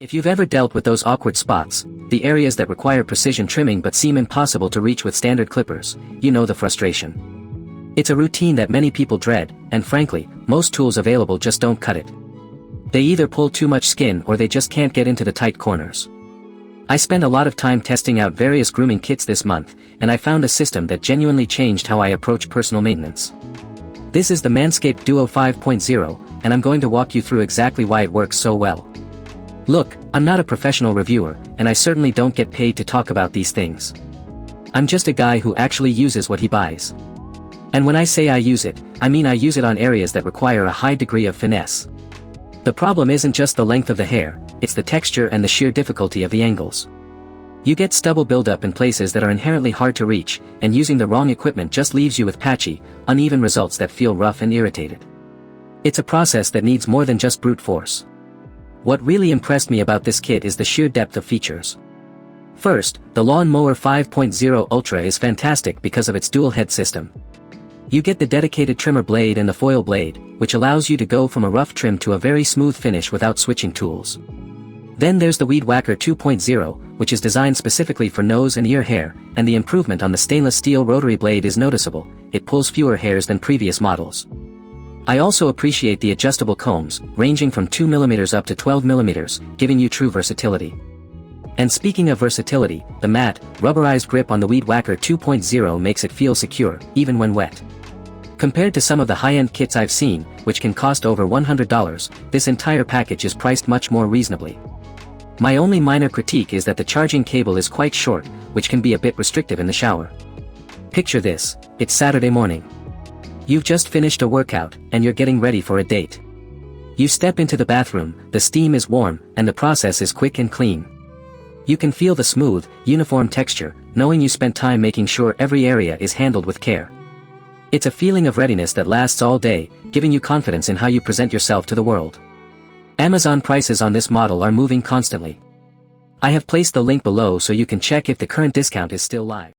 If you've ever dealt with those awkward spots, the areas that require precision trimming but seem impossible to reach with standard clippers, you know the frustration. It's a routine that many people dread, and frankly, most tools available just don't cut it. They either pull too much skin or they just can't get into the tight corners. I spent a lot of time testing out various grooming kits this month, and I found a system that genuinely changed how I approach personal maintenance. This is the MANSCAPED Duo 5.0, and I'm going to walk you through exactly why it works so well. Look, I'm not a professional reviewer, and I certainly don't get paid to talk about these things. I'm just a guy who actually uses what he buys. And when I say I use it, I mean I use it on areas that require a high degree of finesse. The problem isn't just the length of the hair, it's the texture and the sheer difficulty of the angles. You get stubble buildup in places that are inherently hard to reach, and using the wrong equipment just leaves you with patchy, uneven results that feel rough and irritated. It's a process that needs more than just brute force. What really impressed me about this kit is the sheer depth of features. First, the Lawn Mower 5.0 Ultra is fantastic because of its dual head system. You get the dedicated trimmer blade and the foil blade, which allows you to go from a rough trim to a very smooth finish without switching tools. Then there's the Weed Whacker 2.0, which is designed specifically for nose and ear hair, and the improvement on the stainless steel rotary blade is noticeable. It pulls fewer hairs than previous models. I also appreciate the adjustable combs, ranging from 2mm up to 12mm, giving you true versatility. And speaking of versatility, the matte, rubberized grip on the Weed Whacker 2.0 makes it feel secure, even when wet. Compared to some of the high-end kits I've seen, which can cost over $100, this entire package is priced much more reasonably. My only minor critique is that the charging cable is quite short, which can be a bit restrictive in the shower. Picture this, it's Saturday morning. You've just finished a workout, and you're getting ready for a date. You step into the bathroom, the steam is warm, and the process is quick and clean. You can feel the smooth, uniform texture, knowing you spent time making sure every area is handled with care. It's a feeling of readiness that lasts all day, giving you confidence in how you present yourself to the world. Amazon prices on this model are moving constantly. I have placed the link below so you can check if the current discount is still live.